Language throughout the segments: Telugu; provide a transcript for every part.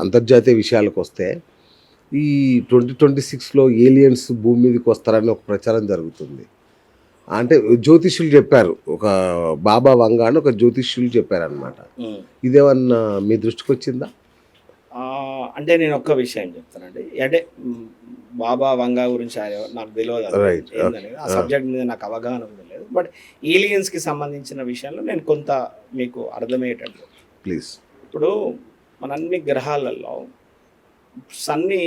అంతర్జాతీయ విషయాలకు వస్తే ఈ 2026లో ఏలియన్స్ భూమి మీదకి వస్తారని ఒక ప్రచారం జరుగుతుంది. అంటే జ్యోతిష్యులు చెప్పారు. ఒక బాబా వంగా అని ఒక జ్యోతిష్యులు చెప్పారనమాట. ఇదేమన్నా మీ దృష్టికొచ్చిందా? అంటే నేను ఒక్క విషయం చెప్తానండి. అంటే బాబా వంగా గురించి నాకు తెలియదు రైట్. ఏందని, ఆ సబ్జెక్ట్ మీద నాకు అవగాహన కూడా లేదు. బట్ ఏలియన్స్కి సంబంధించిన విషయంలో నేను కొంత మీకు అర్థమయ్యేటట్టు ప్లీజ్. ఇప్పుడు మన అన్ని గ్రహాలలో సన్ని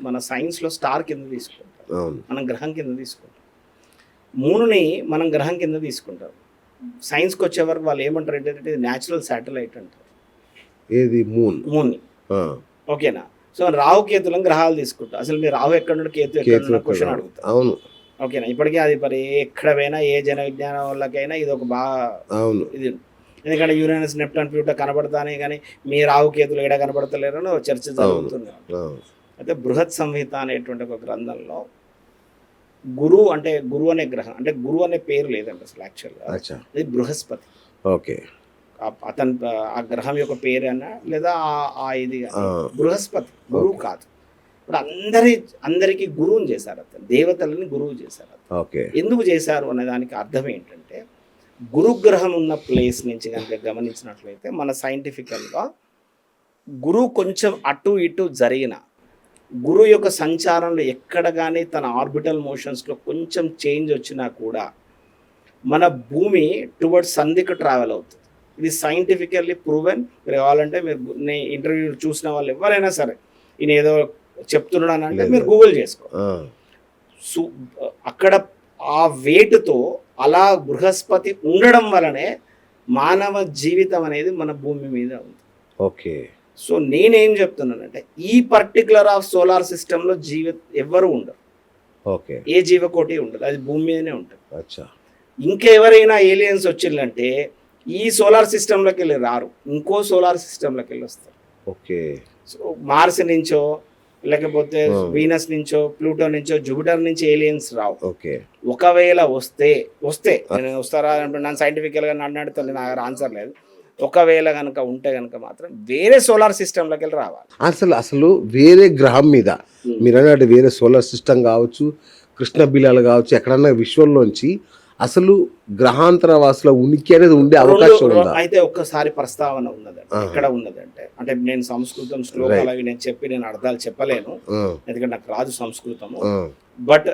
మన సైన్స్లో స్టార్ కింద తీసుకుంటాం, అవును. మనం గ్రహం కింద తీసుకుంటాం. మూనుని మనం గ్రహం కింద తీసుకుంటాం. సైన్స్కి వచ్చే వరకు వాళ్ళు ఏమంటారు అంటే ఇది న్యాచురల్ శాటిలైట్ అంటారు. ఏది? మూన్ని. ఓకేనా? సో రాహు కేతులను గ్రహాలు తీసుకుంటాం. అసలు మీరు రాహు ఎక్కడ నుండి కేతు ఎక్కడ క్వశ్చన్ అడుగుతారు. అవును. ఓకేనా? ఇప్పటికీ అది మరి ఎక్కడ పోయినా ఏ జన విజ్ఞానం వాళ్ళకైనా ఇది ఒక బాగా అవును ఇది. ఎందుకంటే యురేనస్, నెప్టూన్, ప్లూటో కనబడతానే కానీ మీ రాహు కేతులు ఎక్కడ కనబడతలేరు అని చర్చ జరుగుతుంది. అయితే బృహత్ సంహిత అనేటువంటి ఒక గ్రంథంలో గురువు అనే గ్రహం, అంటే గురువు అనే పేరు లేదండి అసలు యాక్చువల్గా. ఇది బృహస్పతి. ఓకే. అతను ఆ గ్రహం యొక్క పేరు అన్నా లేదా ఇది బృహస్పతి, గురువు కాదు. ఇప్పుడు అందరికీ గురువుని చేశారు, అతను దేవతలని గురువు చేశారు. ఎందుకు చేశారు అనే దానికి అర్థం ఏంటంటే, గురుగ్రహం ఉన్న ప్లేస్ నుంచి కనుక గమనించినట్లయితే మన సైంటిఫికల్గా గురువు కొంచెం అటు ఇటు జరిగిన, గురువు యొక్క సంచారంలో ఎక్కడ కానీ తన ఆర్బిటల్ మోషన్స్లో కొంచెం చేంజ్ వచ్చినా కూడా మన భూమి టువర్డ్స్ సంధికి ట్రావెల్ అవుతుంది. ఇది సైంటిఫికల్లీ ప్రూవెన్. మీరు కావాలంటే మీరు ఇంటర్వ్యూ చూసిన వాళ్ళు ఎవరైనా సరే ఈయన ఏదో చెప్తున్నాడు అంటే మీరు గూగుల్ చేసుకో. సో అక్కడ ఆ వేటుతో అలా బృహస్పతి ఉండడం వలనే మానవ జీవితం అనేది మన భూమి మీద ఉంది. ఓకే. సో నేనేం చెప్తున్నానంటే ఈ పర్టికులర్ ఆఫ్ సోలార్ సిస్టంలో ఎవ్వరు ఉండరు. ఓకే. ఏ జీవకోటి ఉండదు, అది భూమి మీదనే ఉంటుంది. అచ్చా. ఇంకెవరైనా ఏలియన్స్ వచ్చిందంటే ఈ సోలార్ సిస్టంలోకి వెళ్ళి రారు, ఇంకో సోలార్ సిస్టంలోకి వెళ్ళి వస్తారు. ఓకే. సో మార్స్ నుంచో లేకపోతే వీనస్ నుంచో ప్లూటో నుంచో జూపిటర్ నుంచి ఏలియన్స్ రావు. ఓకే. ఒకవేళ వస్తే నేను వస్తారా అంటే నన్ను సైంటిఫికల్గా నన్ను అడుగుతుంది, నా ఆన్సర్ లేదు. ఒకవేళ కనుక ఉంటే కనుక మాత్రం వేరే సోలార్ సిస్టంలోకి వెళ్ళి రావాలి. అసలు వేరే గ్రహం మీద మీరు అన్నట్టు వేరే సోలార్ సిస్టమ్ కావచ్చు, కృష్ణ బిలాలు కావచ్చు, ఎక్కడన్నా విశ్వంలోంచి అసలు గ్రహాంతర వాసుల ఉనికి అనేది ఉండే అవకాశం ఉందా? అయితే ఒక్కసారి ప్రస్తావన ఉన్నదండి. ఎక్కడ ఉన్నదంటే, అంటే నేను సంస్కృతం శ్లోకాలు అవి నేను అర్థాలు చెప్పలేను, ఎందుకంటే నాకు రాదు సంస్కృతము. బట్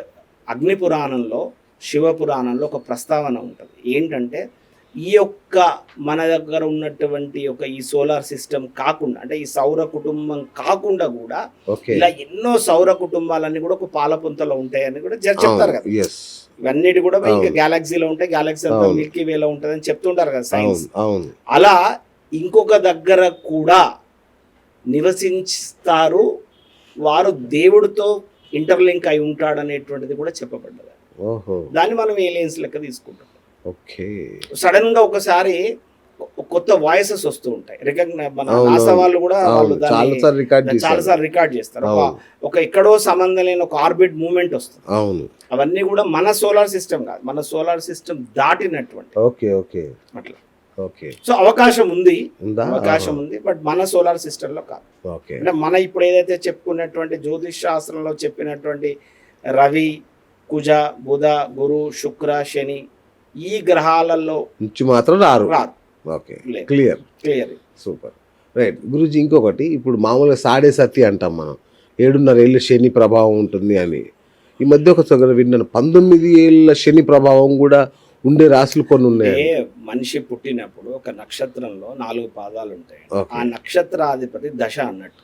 అగ్ని పురాణంలో, శివ పురాణంలో ఒక ప్రస్తావన ఉంటుంది. ఏంటంటే ఈ యొక్క మన దగ్గర ఉన్నటువంటి ఒక ఈ సోలార్ సిస్టమ్ కాకుండా, అంటే ఈ సౌర కుటుంబం కాకుండా కూడా ఇలా ఎన్నో సౌర కుటుంబాలన్నీ కూడా ఒక పాలపుంతలో ఉంటాయని కూడా చెప్తారు కదా. ఇవన్నిటి కూడా ఇంకా గ్యాలక్సీలో ఉంటాయి, గ్యాలక్సీ అంతా మిల్కీ వేలో ఉంటుంది అని చెప్తుంటారు కదా సైన్స్. అలా ఇంకొక దగ్గర కూడా నివసిస్తారు, వారు దేవుడితో ఇంటర్లింక్ అయి ఉంటాడు అనేటువంటిది కూడా చెప్పబడ్డది. దాన్ని మనం ఏలియన్స్ లెక్క తీసుకుంటాం. సడన్ గా ఒకసారి కొత్త వాయిసెస్ వస్తూ ఉంటాయి. మన నాసా వాళ్ళు కూడా చాలాసార్లు రికార్డ్ చేస్తారు. ఒక ఎక్కడో సంబంధం లేని ఒక ఆర్బిట్ మూవ్మెంట్ వస్తుంది. అవన్నీ కూడా మన సోలార్ సిస్టమ్ కాదు, మన సోలార్ సిస్టమ్ దాటినటువంటి అట్లా. సో అవకాశం ఉంది, బట్ మన సోలార్ సిస్టమ్ లో కాదు. అంటే మన ఇప్పుడు ఏదైతే చెప్పుకున్నటువంటి జ్యోతిష్ శాస్త్రంలో చెప్పినటువంటి రవి, కుజ, బుధ, గురు, శుక్ర, శని ఈ గ్రహాలలో నుంచి మాత్రం రారు. Okay, clear. Super, right. Guruji, ఇంకొకటి, ఇప్పుడు మామూలుగా సాడే సతి అంటాం మనం, 7.5 ఏళ్ళ శని ప్రభావం ఉంటుంది అని. ఈ మధ్య ఒక విన్నాను 19 ఏళ్ళ శని ప్రభావం కూడా ఉండే రాశులు కొన్ని ఉన్నాయి. మనిషి పుట్టినప్పుడు ఒక నక్షత్రంలో 4 పాదాలు ఉంటాయి. ఆ నక్షత్రాధిపతి దశ అన్నట్టు.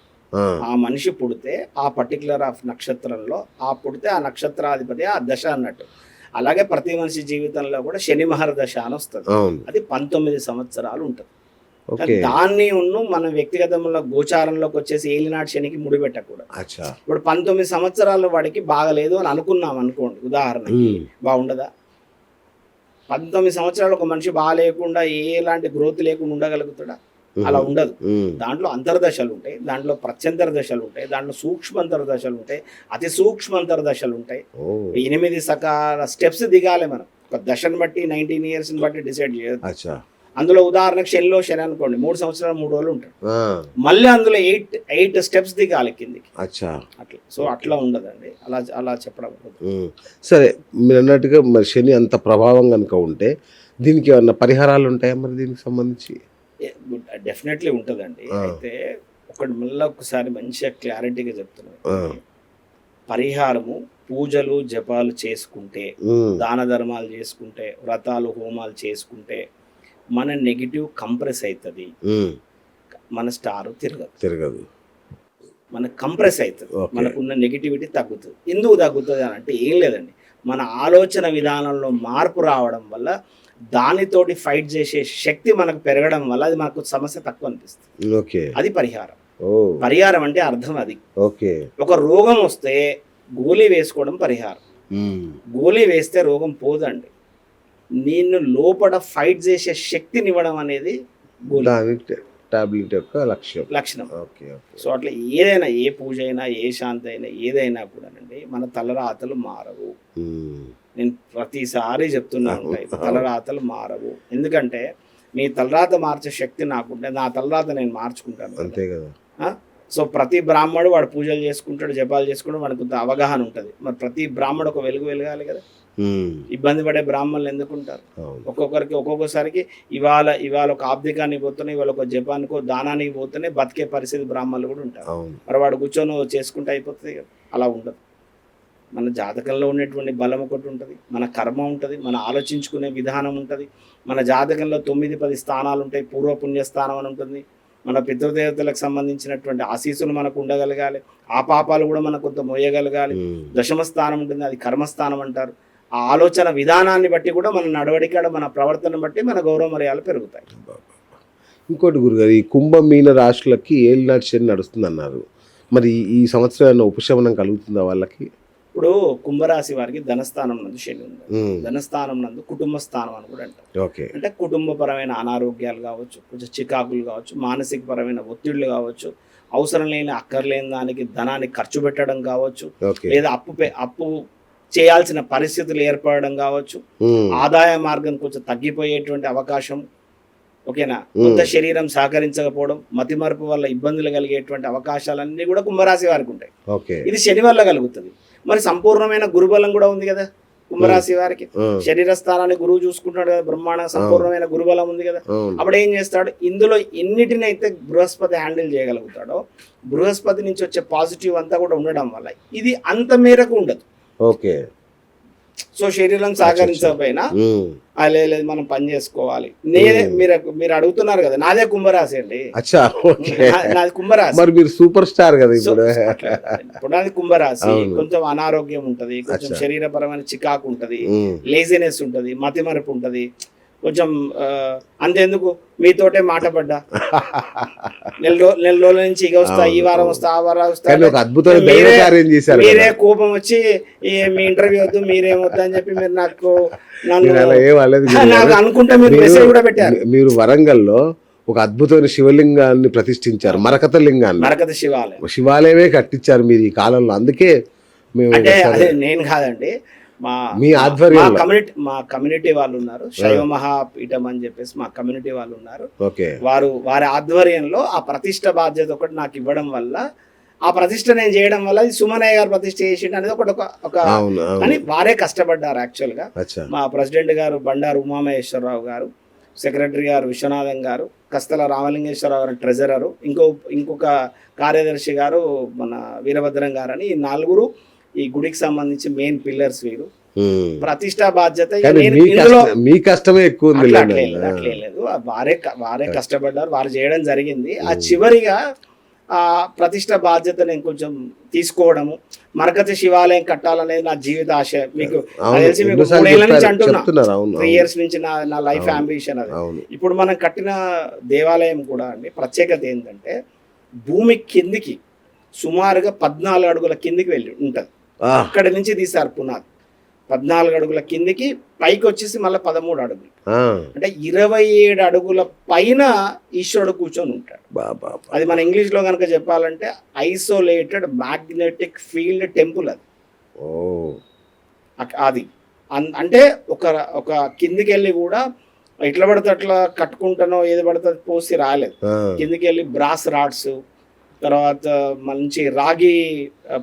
ఆ మనిషి పుడితే ఆ పర్టికులర్ ఆఫ్ నక్షత్రంలో పుడితే ఆ నక్షత్రాధిపతి ఆ దశ అన్నట్టు. అలాగే ప్రతి మనిషి జీవితంలో కూడా శని మహర్దశ అని వస్తుంది. అది 19 సంవత్సరాలు ఉంటుంది. దాన్ని మన వ్యక్తిగతంలో గోచారంలోకి వచ్చేసి ఏలినాటి శనికి ముడిపెట్టకూడదు. ఇప్పుడు 19 సంవత్సరాలు వాడికి బాగలేదు అని అనుకున్నాం అనుకోండి, ఉదాహరణకి, బాగుండదా? 19 సంవత్సరాలు ఒక మనిషి బాగాలేకుండా ఎలాంటి గ్రోత్ లేకుండా ఉండగలుగుతాడా? అలా ఉండదు. దాంట్లో అంతర్దశలు ఉంటాయి, దాంట్లో ప్రత్యంతర దశలు ఉంటాయి, దాంట్లో సూక్ష్మంతర దశలు ఉంటాయి, అతి సూక్ష్మంతర దశలు ఉంటాయి. 8 సకాల స్టెప్స్ దిగాలి మనం. ఒక దశను బట్టి 19 ఇయర్స్ బట్టి డిసైడ్ చేయదు. అందులో ఉదాహరణకు శని అనుకోండి 3 సంవత్సరాలు 3 రోజులు ఉంటాడు, ఆ, మళ్ళీ అందులో 8 స్టెప్స్ దిగాలి కిందికి. అచ్చా. అట్లా సో అట్లా ఉండదండి, అలా చెప్పడం కుదరదు. సరే, మీరు అన్నట్టుగా మరి శని అంత ప్రభావం కనుక ఉంటే దీనికి ఏమన్నా పరిహారాలు ఉంటాయా మరి దీనికి సంబంధించి? డెఫినెట్లీ ఉంటుందండి. అయితే మళ్ళీ ఒకసారి మంచిగా క్లారిటీగా చెప్తున్నాను. పరిహారము పూజలు జపాలు చేసుకుంటే, దాన ధర్మాలు చేసుకుంటే, వ్రతాలు హోమాలు చేసుకుంటే మన నెగిటివ్ కంప్రెస్ అవుతుంది, మన స్టార్ తిరగదు, మన కంప్రెస్ అవుతుంది, మనకున్న నెగిటివిటీ తగ్గుతుంది. ఎందుకు తగ్గుతుంది అని అంటే ఏం లేదండి, మన ఆలోచన విధానంలో మార్పు రావడం వల్ల దానితోటి ఫైట్ చేసే శక్తి మనకు పెరగడం వల్ల అది మనకు సమస్య తక్కువ అనిపిస్తుంది. అది పరిహారం. పరిహారం అంటే అర్థం అది. ఒక రోగం వస్తే గోళీ వేసుకోవడం పరిహారం. గోళీ వేస్తే రోగం పోదండి, నిన్ను లోపల ఫైట్ చేసే శక్తిని ఇవ్వడం అనేది టాబ్లెట్ యొక్క లక్షణం. సో అట్లా ఏదైనా, ఏ పూజ అయినా, ఏ శాంతి అయినా, ఏదైనా కూడానండి మన తలరాతలు మారవు. నేను ప్రతిసారి చెప్తున్నా ఉంటాయి, తలరాతలు మారవు. ఎందుకంటే నీ తలరాత మార్చే శక్తి నాకుంటే నా తలరాత నేను మార్చుకుంటాను, అంతే కదా. సో ప్రతి బ్రాహ్మడు వాడు పూజలు చేసుకుంటాడు, జపాలు చేసుకుంటాడు, వాడికి కొంత అవగాహన ఉంటుంది. మరి ప్రతి బ్రాహ్మడు ఒక వెలగాలి కదా. ఇబ్బంది పడే బ్రాహ్మణులు ఎందుకుంటారు? ఒక్కొక్కసారికి ఇవాళ ఒక ఆబ్దికానికి పోతేనే, ఇవాళ ఒక జపానికో దానానికి పోతేనే బతికే పరిస్థితి బ్రాహ్మణులు కూడా ఉంటారు. మరి వాడు కూర్చొని చేసుకుంటే అయిపోతుంది కదా. అలా ఉండదు. మన జాతకంలో ఉన్నటువంటి బలం ఒకటి ఉంటుంది, మన కర్మ ఉంటుంది, మన ఆలోచించుకునే విధానం ఉంటుంది. మన జాతకంలో 9-10 స్థానాలు ఉంటాయి. పూర్వపుణ్యస్థానం అని ఉంటుంది. మన పితృదేవతలకు సంబంధించినటువంటి ఆశీస్సులు మనకు ఉండగలగాలి, ఆ పాపాలు కూడా మనకు కొంత మోయగలగాలి. దశమ స్థానం ఉంటుంది, అది కర్మస్థానం అంటారు. ఆ ఆలోచన విధానాన్ని బట్టి కూడా మన నడవడిక, మన ప్రవర్తన బట్టి మన గౌరవ మర్యాదలు పెరుగుతాయి. ఇంకోటి గురుగారు, ఈ కుంభమీన రాశులకి ఏలినాటి శని నడుస్తుంది అన్నారు. మరి ఈ సంవత్సరం ఏమైనా ఉపశమనం కలుగుతుందా వాళ్ళకి? ఇప్పుడు కుంభరాశి వారికి ధనస్థానం నందు శని ఉంది. ధనస్థానం నందు కుటుంబ స్థానం అని కూడా అంటారు. అంటే కుటుంబపరమైన అనారోగ్యాలు కావచ్చు, కొంచెం చికాకులు కావచ్చు, మానసిక పరమైన ఒత్తిళ్లు కావచ్చు, అవసరం లేని అక్కర్లేని దానికి ధనాన్ని ఖర్చు పెట్టడం కావచ్చు, లేదా అప్పు చేయాల్సిన పరిస్థితులు ఏర్పడడం కావచ్చు, ఆదాయ మార్గం కొంచెం తగ్గిపోయేటువంటి అవకాశం, ఓకేనా, కొంత శరీరం సహకరించకపోవడం, మతిమరుపు వల్ల ఇబ్బందులు కలిగేటువంటి అవకాశాలన్నీ కూడా కుంభరాశి వారికి ఉంటాయి. ఇది శని వల్ల కలుగుతుంది. మరి సంపూర్ణమైన గురుబలం కూడా ఉంది కదా కుంభరాశి వారికి. శరీర స్థానాన్ని గురువు చూసుకుంటాడు కదా, బ్రహ్మాండ సంపూర్ణమైన గురుబలం ఉంది కదా. అప్పుడు ఏం చేస్తాడు, ఇందులో ఎన్నిటిని అయితే బృహస్పతి హ్యాండిల్ చేయగలుగుతాడో, బృహస్పతి నుంచి వచ్చే పాజిటివ్ అంతా కూడా ఉండడం వల్ల ఇది అంత మేరకు ఉండదు. సో శరీరం సహకరించకపోయినా లేదు మనం పని చేసుకోవాలి. మీరు అడుగుతున్నారు కదా, నాదే కుంభరాశి అండి. నాది కుంభరాశి. మరి మీరు సూపర్ స్టార్ కదా ఇప్పుడు. నాది కుంభరాశి. కొంచెం అనారోగ్యం ఉంటది, కొంచెం శరీరపరమైన చికాకు ఉంటది, లేజినెస్ ఉంటది, మతిమరుపు ఉంటది, కొంచెం అంతెందుకు మీతోటే మాట పడ్డా, నెల రోజుల నుంచి ఇక వస్తా, ఈ వారం వస్తా, ఆ వారం వస్తా, మీరే కోపం వచ్చి మీ ఇంటర్వ్యూ వద్దు, మీరేమొద్దు అని చెప్పి మీరు నాకు అనుకుంటే మీరు మెసేజ్ కూడా పెట్టారు. మీరు వరంగల్లో ఒక అద్భుతమైన శివలింగాన్ని ప్రతిష్ఠించారు, మరకత లింగాన్ని, మరకత శివాలయమే కట్టించారు మీరు ఈ కాలంలో. అందుకే అంటే నేను కాదండి, మీ ఆధ్వర్యంలో మా కమ్యూనిటీ వాళ్ళు ఉన్నారు, శైవ మహాపీఠం అని చెప్పేసి మా కమ్యూనిటీ వాళ్ళు ఉన్నారు. వారి ఆధ్వర్యంలో ఆ ప్రతిష్ట బాధ్యత ఒకటి నాకు ఇవ్వడం వల్ల, ఆ ప్రతిష్ట నేను చేయడం వల్ల సుమనయ్య గారు ప్రతిష్ట చేసిండు అనేది ఒక అని వారే కష్టపడ్డారు. యాక్చువల్ గా మా ప్రెసిడెంట్ గారు బండారు ఉమామహేశ్వరరావు గారు, సెక్రటరీ గారు విశ్వనాథం గారు, కస్తల రామలింగేశ్వరరావు గారు ట్రెజరరు, ఇంకొక కార్యదర్శి గారు మన వీరభద్రం గారు అని, ఈ 4 ఈ గుడికి సంబంధించి మెయిన్ పిల్లర్స్. వీరు ప్రతిష్టా బాధ్యత మీ కష్టమే ఎక్కువ ఉంది. అట్లేదు, వారే కష్టపడ్డారు, వారు చేయడం జరిగింది. ఆ చివరిగా ఆ ప్రతిష్ట బాధ్యత నేను కొంచెం తీసుకోవడము, మరకత శివాలయం కట్టాలనేది నా జీవిత ఆశ. మీకు తెలిసి మీకు 3 ఏళ్ల నుంచి అంటున్నా, 3 years నుంచి నా లైఫ్ అంబిషన్ అది. ఇప్పుడు మనం కట్టిన దేవాలయం కూడా అండి ప్రత్యేకత ఏంటంటే, భూమి కిందికి సుమారుగా 14 అడుగుల కిందికి వెళ్ళి ఉంటుంది. అక్కడి నుంచి తీశారు పునాది. 14 అడుగుల కిందికి, పైకి వచ్చేసి మళ్ళీ 13 అడుగులు, అంటే 27 అడుగుల పైన ఈశ్వరుడు కూర్చొని ఉంటాడు. అది మన ఇంగ్లీష్ లో కనుక చెప్పాలంటే ఐసోలేటెడ్ మ్యాగ్నెటిక్ ఫీల్డ్ టెంపుల్ అది. అది అంటే ఒక కిందికి వెళ్ళి కూడా ఇట్లా పడితే అట్లా కట్టుకుంటానో ఏది పడితే అది పోసి రాలేదు. ఆ, కిందికి వెళ్ళి బ్రాస్ రాడ్స్, తర్వాత మంచి రాగి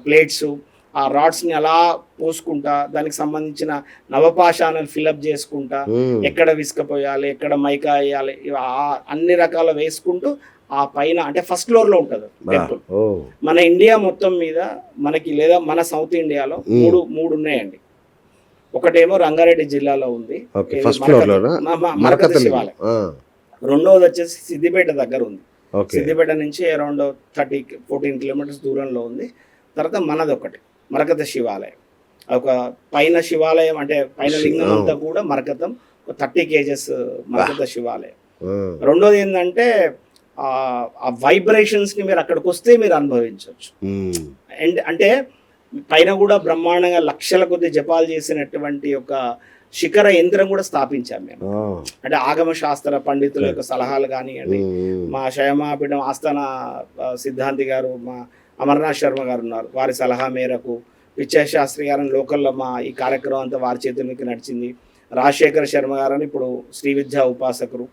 ప్లేట్స్, ఆ రాడ్స్ని అలా పోసుకుంటా దానికి సంబంధించిన నవపాషాణాలు ఫిల్అప్ చేసుకుంటా ఉమ్, ఎక్కడ విసుకపోయాలి, ఎక్కడ మైకా వేయాలి, అన్ని రకాల వేసుకుంటూ ఆ పైన అంటే ఫస్ట్ ఫ్లోర్లో ఉంటుంది బా, టెంపుల్. ఓ, మన ఇండియా మొత్తం మీద మనకి లేదా మన సౌత్ ఇండియాలో మూడు ఉన్నాయండి. ఒకటేమో రంగారెడ్డి జిల్లాలో ఉంది, ఓకే, ఇది ఫస్ట్ ఫ్లోర్ లోనా మరకత మరకత శివాలయం. ఆ, రెండవది వచ్చేసి సిద్దిపేట దగ్గర ఉంది. ఓకే, సిద్దిపేట నుంచి అరౌండ్ 14 కిలోమీటర్స్ దూరంలో ఉంది. తర్వాత మనది ఒకటి మరకత శివాలయం. ఒక పైన శివాలయం అంటే పైన లింగం అంతా కూడా మరకతం, 30 kgs మరకత శివాలయం. ఆ, రెండోది ఏంటంటే ఆ వైబ్రేషన్స్ని మీరు అక్కడికి వస్తే మీరు అనుభవించవచ్చు. ఉమ్, అండ్ అంటే పైన కూడా బ్రహ్మాండంగా లక్షల కొద్ది జపాలు చేసినటువంటి ఒక శిఖర యంత్రం కూడా స్థాపించాం మేము. ఆ, అంటే ఆగమ శాస్త్ర పండితుల యొక్క సలహాలు కానివ్వండి, ఉమ్, మా శయమాపీఠం ఆస్థాన సిద్ధాంతి గారు, మా అమర్నాథ్ శర్మ గారు ఉన్నారు, వారి సలహా మేరకు పిచ్చయ్య శాస్త్రి గారిని లోకల్లో మా ఈ కార్యక్రమం అంతా వారి చేతులకి నడిచింది. రాజశేఖర శర్మ గారని ఇప్పుడు శ్రీ విద్యా ఉపాసకులు,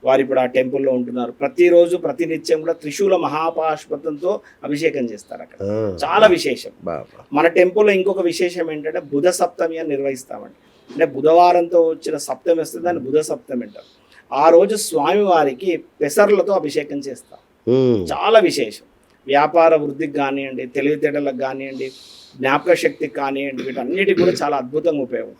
వారు ఇప్పుడు ఆ టెంపుల్లో ఉంటున్నారు. ప్రతిరోజు ప్రతినిత్యం కూడా త్రిశూల మహాపాశుపతంతో అభిషేకం చేస్తారు అక్కడ. ఆ, చాలా విశేషం. బా, మన టెంపుల్లో ఇంకొక విశేషం ఏంటంటే బుధ సప్తమి అని నిర్వహిస్తామండి. అంటే బుధవారంతో వచ్చిన సప్తమి వస్తే దాన్ని బుధ సప్తమి అంటారు. ఆ రోజు స్వామివారికి పెసర్లతో అభిషేకం చేస్తాం. ఉమ్, చాలా విశేషం. వ్యాపార వృద్ధికి కానివ్వండి, తెలివితేటలకు కానివ్వండి, జ్ఞాపక శక్తికి కానివ్వండి, వీటన్నిటికి కూడా చాలా అద్భుతంగా ఉపయోగం.